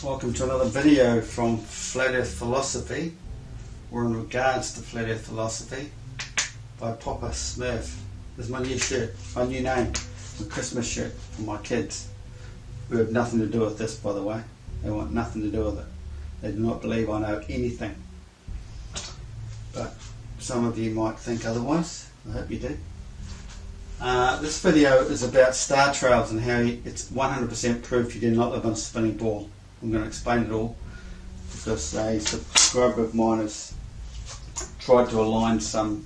Welcome to another video from Flat Earth Philosophy, or in regards to Flat Earth Philosophy, by Papa Smurf. This is my new shirt, my new name, my Christmas shirt for my kids, who have nothing to do with this, by the way. They want nothing to do with it. They do not believe I know anything. But some of you might think otherwise. I hope you do. This video is about star trails and how it's 100% proof you do not live on a spinning ball. I'm going to explain it all because a subscriber of mine has tried to align some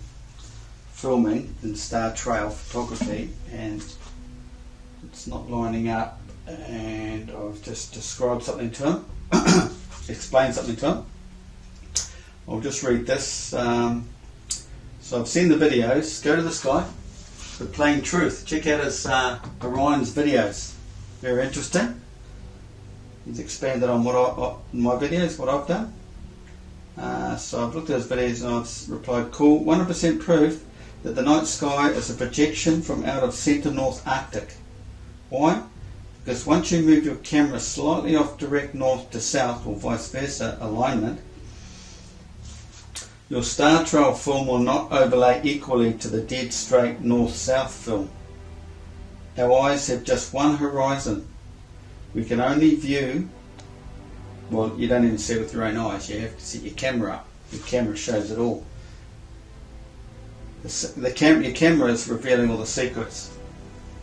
filming in star trail photography and it's not lining up, and I've just described something to him, explained something to him. I'll just read this. So I've seen the videos. Go to this guy, The Plain Truth. Check out his Orion's videos. Very interesting. He's expanded on my videos, what I've done. So I've looked at his videos and I've replied, cool, 100% proof that the night sky is a projection from out of centre north Arctic. Why? Because once you move your camera slightly off direct north to south or vice versa alignment, your star trail film will not overlay equally to the dead straight north-south film. Our eyes have just one horizon. We can only view, well, you don't even see it with your own eyes, you have to set your camera up. Your camera shows it all. Your camera is revealing all the secrets.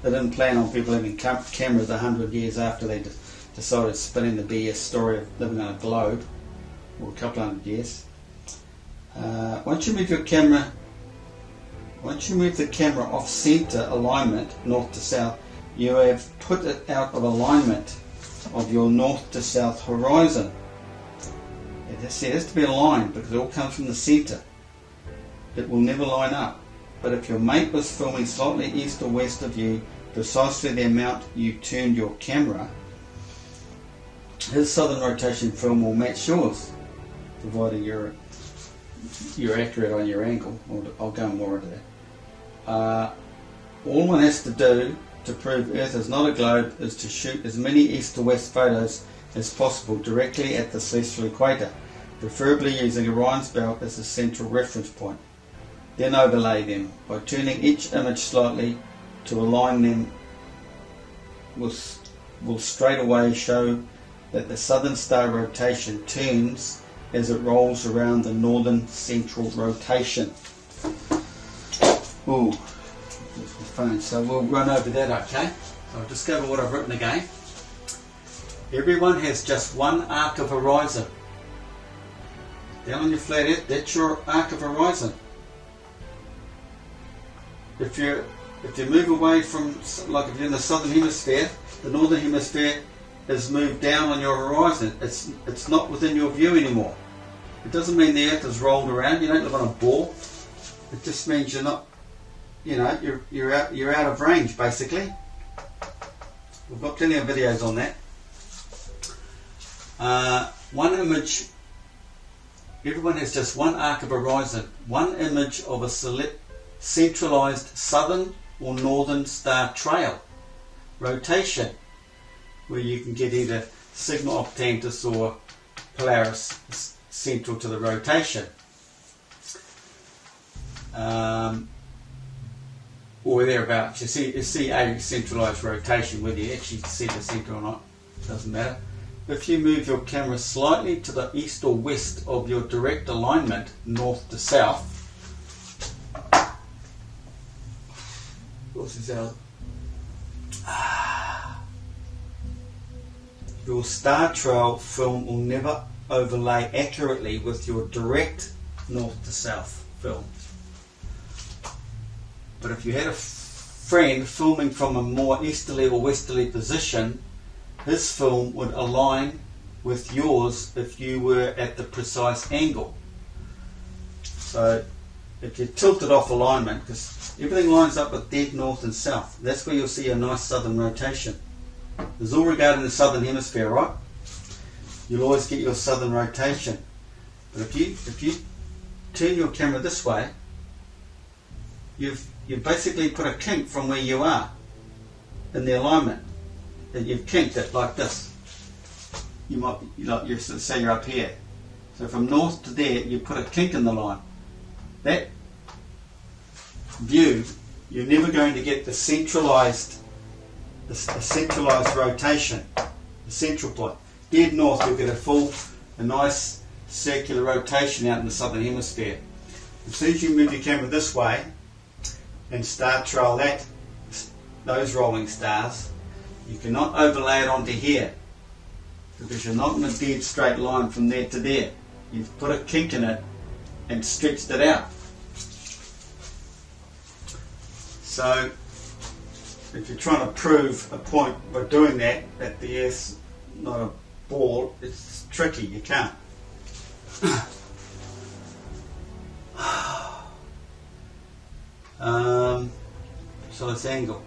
They didn't plan on people having cameras 100 years after they decided spinning the BS story of living on a globe, or a couple hundred years. Once you move the camera off centre alignment, north to south, you have put it out of alignment of your north to south horizon. It has to be aligned because it all comes from the centre. It will never line up. But if your mate was filming slightly east or west of you, precisely the amount you turned your camera, his southern rotation film will match yours, provided you're accurate on your angle. I'll go more into that. All one has to do to prove Earth is not a globe is to shoot as many east to west photos as possible directly at the celestial equator, preferably using Orion's belt as the central reference point. Then overlay them by turning each image slightly to align them will straight away show that the southern star rotation turns as it rolls around the northern central rotation. Ooh, there's my phone. So we'll run over that, okay? So I'll discover what I've written again. Everyone has just one arc of horizon. Down on your flat earth, that's your arc of horizon. If you move away from, like if you're in the southern hemisphere, the northern hemisphere is moved down on your horizon. It's not within your view anymore. It doesn't mean the Earth is rolled around. You don't live on a ball. It just means you're not, you're out of range basically. We've got plenty of videos on that. One image. Everyone has just one arc of horizon. One image of a centralized southern or northern star trail rotation, where you can get either Sigma Octantis or Polaris central to the rotation, or thereabouts. You see a centralized rotation, whether you actually see the center or not, doesn't matter. If you move your camera slightly to the east or west of your direct alignment, north to south, your star trail film will never overlay accurately with your direct north to south film. But if you had a friend filming from a more easterly or westerly position, his film would align with yours if you were at the precise angle. So if you tilted off alignment, because everything lines up with dead north and south, that's where you'll see a nice southern rotation. It's all regarding the southern hemisphere, right? You'll always get your southern rotation. But if you turn your camera this way, you've basically put a kink from where you are in the alignment. That you've kinked it like this. you say you're up here. So from north to there, you put a kink in the line. That view, you're never going to get the centralized rotation, the central point. Dead north, you'll get a nice circular rotation out in the southern hemisphere. As soon as you move your camera this way and start trail those rolling stars, you cannot overlay it onto here because you're not in a dead straight line from there to there. You've put a kink in it and stretched it out. So if you're trying to prove a point by doing that the Earth's not a ball, it's tricky, you can't. Precise angle,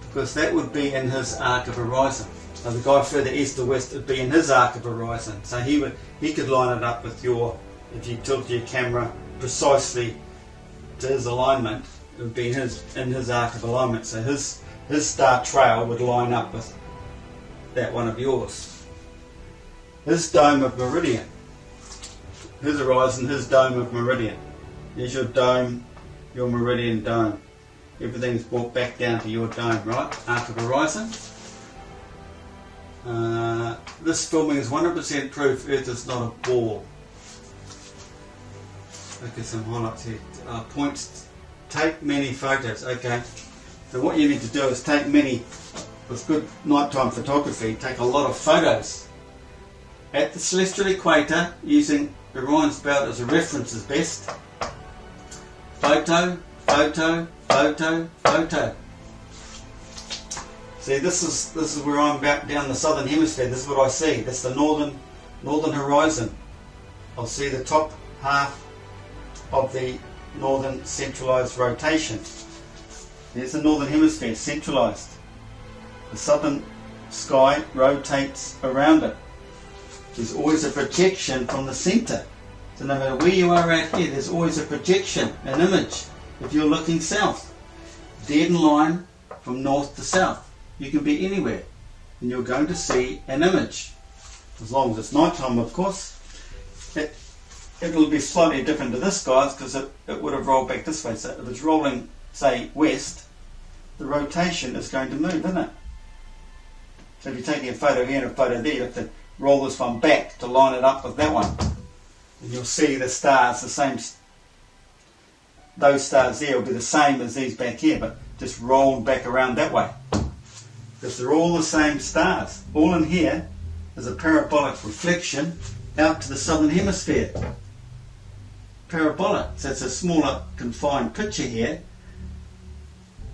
because that would be in his arc of horizon. So the guy further east or west would be in his arc of horizon. So he could line it up with if you tilt your camera precisely to his alignment, it would be in his arc of alignment. So his star trail would line up with that one of yours. His dome of meridian. His horizon, his dome of meridian. There's your dome, your meridian dome. Everything's brought back down to your dome, right? Arc of horizon. This filming is 100% proof Earth is not a ball. Okay, some highlights here. Points. Take many photos. Okay. So what you need to do is take many, with good nighttime photography, take a lot of photos at the celestial equator using Orion's belt as a reference is best. Photo, photo, photo, photo. See, this is where I'm about down the southern hemisphere. This is what I see. That's the northern horizon. I'll see the top half of the northern centralized rotation. There's the northern hemisphere, centralized. The southern sky rotates around it. There's always a projection from the center. So no matter where you are out here, there's always a projection, an image. If you're looking south, dead in line from north to south. You can be anywhere and you're going to see an image. As long as it's nighttime, of course. It'll be slightly different to this, guys, because it would have rolled back this way. So if it's rolling, say, west, the rotation is going to move, isn't it? So if you're taking a photo here and a photo there, you have to roll this one back to line it up with that one. And you'll see the stars, the same. Those stars there will be the same as these back here, but just rolled back around that way. Because they're all the same stars. All in here is a parabolic reflection out to the southern hemisphere. Parabolic, so it's a smaller confined picture here,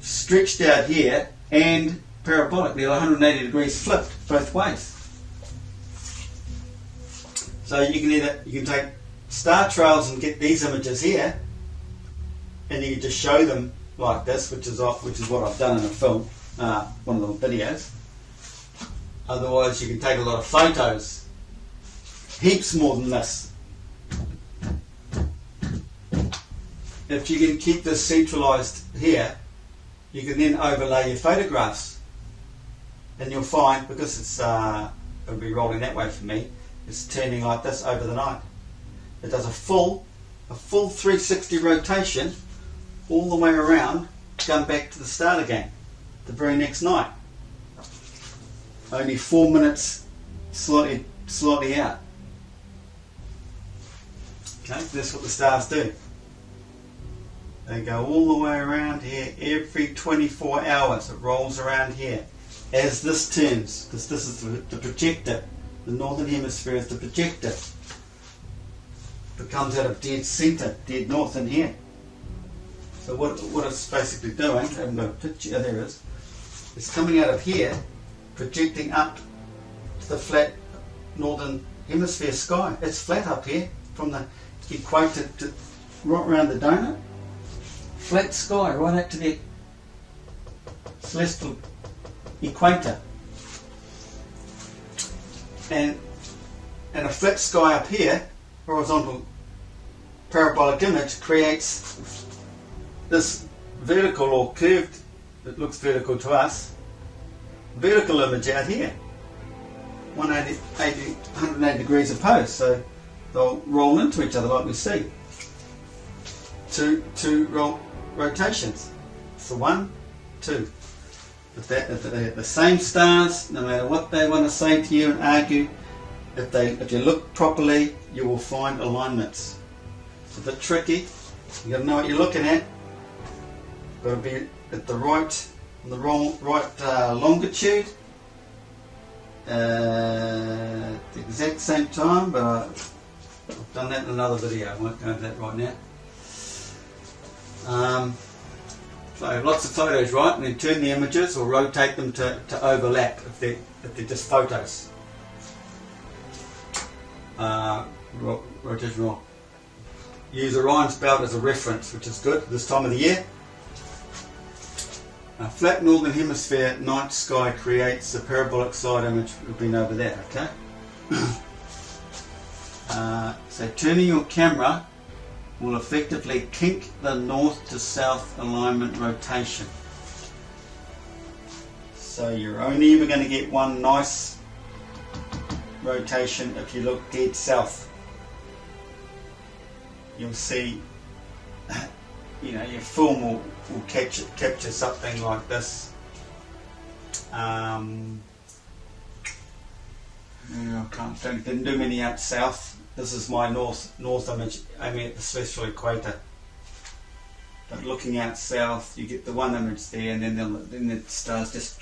stretched out here, and parabolic. They're 180 degrees flipped both ways. So you can take star trails and get these images here, and you can just show them like this, which is what I've done in a film, one of the videos. Otherwise, you can take a lot of photos, heaps more than this. If you can keep this centralized here, you can then overlay your photographs, and you'll find, because it'll be rolling that way for me, it's turning like this over the night. It does a full 360 rotation all the way around, going back to the start again the very next night. Only 4 minutes slightly out. Okay, that's what the stars do. They go all the way around here every 24 hours. It rolls around here as this turns, because this is the projector. The northern hemisphere is the projector. It comes out of dead centre, dead north in here. So what it's basically doing, I haven't got a picture, oh, there it is. It's coming out of here, projecting up to the flat northern hemisphere sky. It's flat up here, from the equator to right around the donut. Flat sky, right up to the celestial equator. And a flat sky up here, horizontal parabolic image, creates this vertical or curved, it looks vertical to us, vertical image out here. 180 degrees opposed, so they'll roll into each other like we see. Two rotations. So 1, 2. If they're the same stars, no matter what they want to say to you and argue, if you look properly, you will find alignments. It's a bit tricky. You got to know what you're looking at. Got to be at the right longitude. At the exact same time, but I've done that in another video. I won't go into that right now. So lots of photos, right? And then turn the images or rotate them to overlap if they're just photos. Rotation wrong. Use Orion's belt as a reference, which is good this time of the year. A flat northern hemisphere night sky creates a parabolic side image. We've been over that, okay? So turning your camera will effectively kink the north to south alignment rotation. So you're only ever going to get one nice rotation if you look dead south. You'll see, your film will capture something like this. I can't think, didn't do many out south. This is my north image, aiming at the celestial equator. But looking out south, you get the one image there, and then the stars just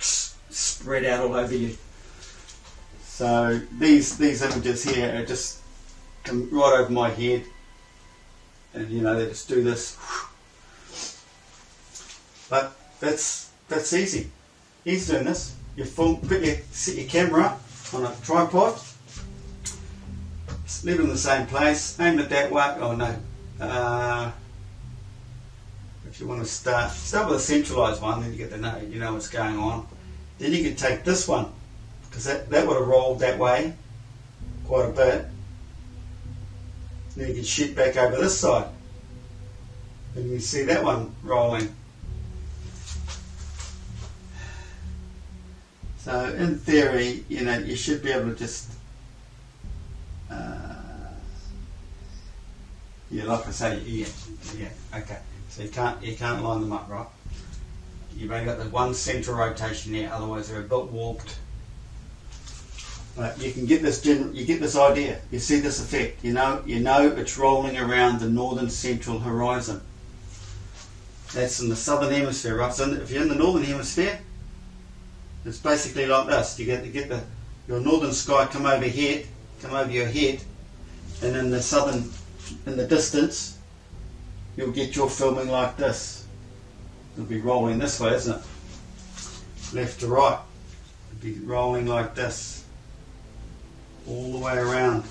spread out all over you. So these images here are just come right over my head, and they just do this. But that's easy. He's doing this. You set your camera up on a tripod. Leave it in the same place, aim it that way. Oh no. If you want to start with a centralized one, then you get to know what's going on. Then you can take this one, because that would have rolled that way quite a bit. Then you can shoot back over this side, and you see that one rolling. So in theory, you should be able to just like I say, okay. So you can't line them up, right? You've only got the one central rotation there, otherwise they're a bit warped. But you can get this idea. You see this effect. You know it's rolling around the northern central horizon. That's in the southern hemisphere, right? So if you're in the northern hemisphere, it's basically like this. You get your northern sky come over your head, and in the distance, you'll get your filming like this. It'll be rolling this way, isn't it? Left to right. It'll be rolling like this, all the way around,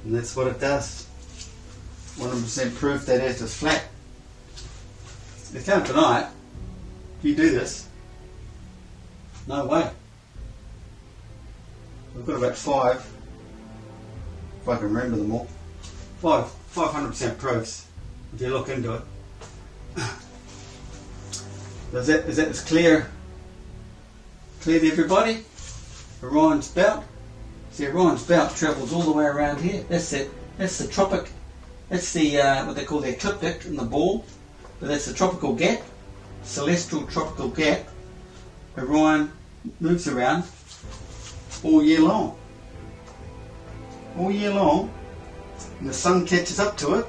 and that's what it does. 100% proof that Earth is flat. You can't deny it. If you do this, no way. We've got about 5, if I can remember them all, 500% proofs if you look into it. Is that as clear to everybody? Orion's belt. See, Orion's belt travels all the way around here. That's it. That's the tropic. That's the what they call the ecliptic in the ball, but that's the tropical gap, celestial tropical gap. Orion moves around all year long. All year long, and the sun catches up to it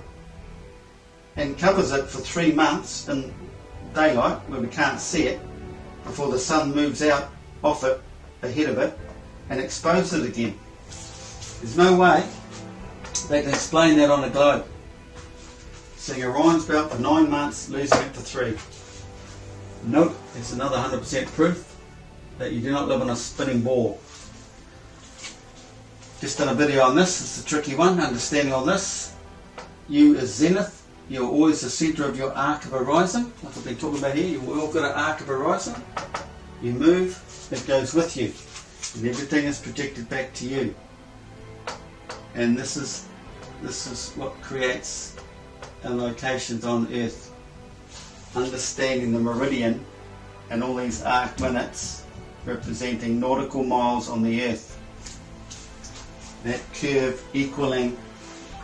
and covers it for 3 months in daylight where we can't see it before the sun moves out off it, ahead of it, and exposes it again. There's no way they can explain that on a globe. Seeing Orion's belt for 9 months, losing it for 3. Nope, it's another 100% proof that you do not live on a spinning ball. Just done a video on this. It's a tricky one, understanding on this. You as Zenith, you're always the centre of your arc of horizon. Like I've been talking about here, you've all got an arc of horizon. You move, it goes with you. And everything is projected back to you. And this is what creates our locations on Earth. Understanding the meridian and all these arc minutes representing nautical miles on the Earth. that curve equaling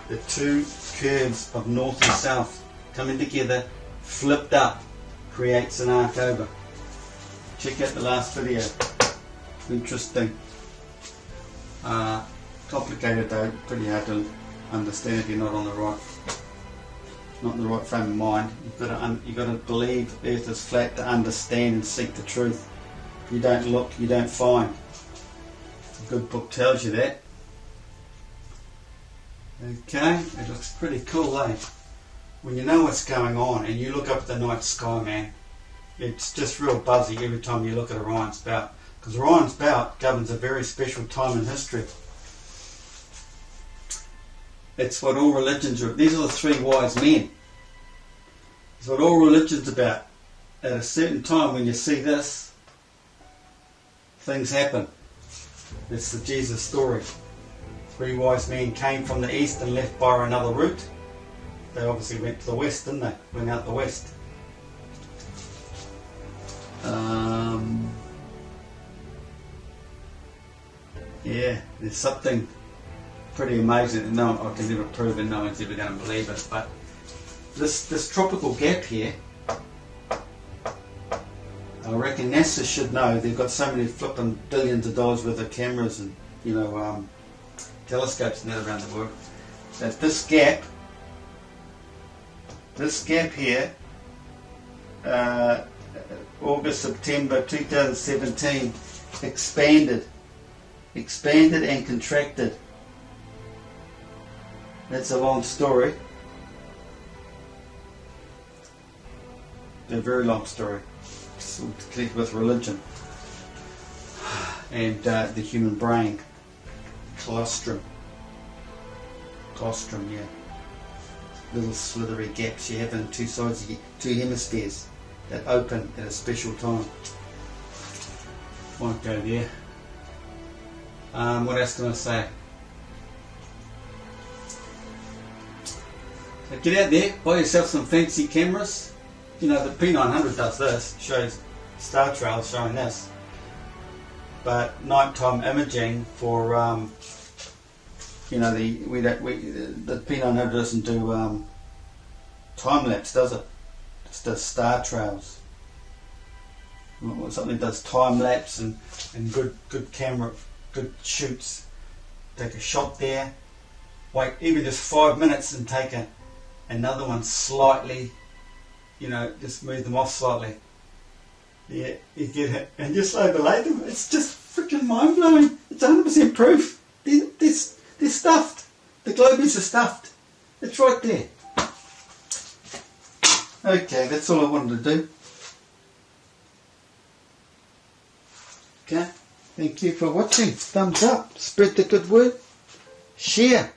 the two curves of north and south coming together, flipped up, creates an arc over. Check out the last video. Interesting. Complicated though, pretty hard to understand if you're not on the right, not in the right frame of mind. You've got to believe Earth is flat to understand and seek the truth. If you don't look, you don't find. A good book tells you that. Okay, it looks pretty cool, eh? When you know what's going on and you look up at the night sky, man, it's just real buzzy every time you look at Orion's Belt. Because Orion's Belt governs a very special time in history. It's what all religions are. These are the three wise men. It's what all religions are about. At a certain time when you see this, things happen. It's the Jesus story. Three wise men came from the east and left by another route. They obviously went to the west, didn't they? Went out the west. Yeah, there's something pretty amazing that I can never prove and no one's ever going to believe it. But this tropical gap here, I reckon NASA should know. They've got so many flipping billions of dollars worth of cameras and telescopes and that around the world, that this gap here, August, September 2017, expanded and contracted. That's a long story. A very long story. It's all connected with religion and the human brain. Colostrum, yeah. Little slithery gaps you have in two sides, two hemispheres that open at a special time. Won't go there. What else can I say? So get out there, buy yourself some fancy cameras. You know, the P900 does this, shows star trails showing this. But nighttime imaging for the P900 doesn't do time lapse, does it? Just does star trails. Something that does time lapse and good camera, good shoots. Take a shot there, wait even just 5 minutes and take another one slightly, just move them off slightly. Yeah, you get it, and just overlay them. It's just freaking mind blowing. It's 100% proof. They're stuffed. The globies are stuffed. It's right there. Okay, that's all I wanted to do. Okay, thank you for watching. Thumbs up, spread the good word, share.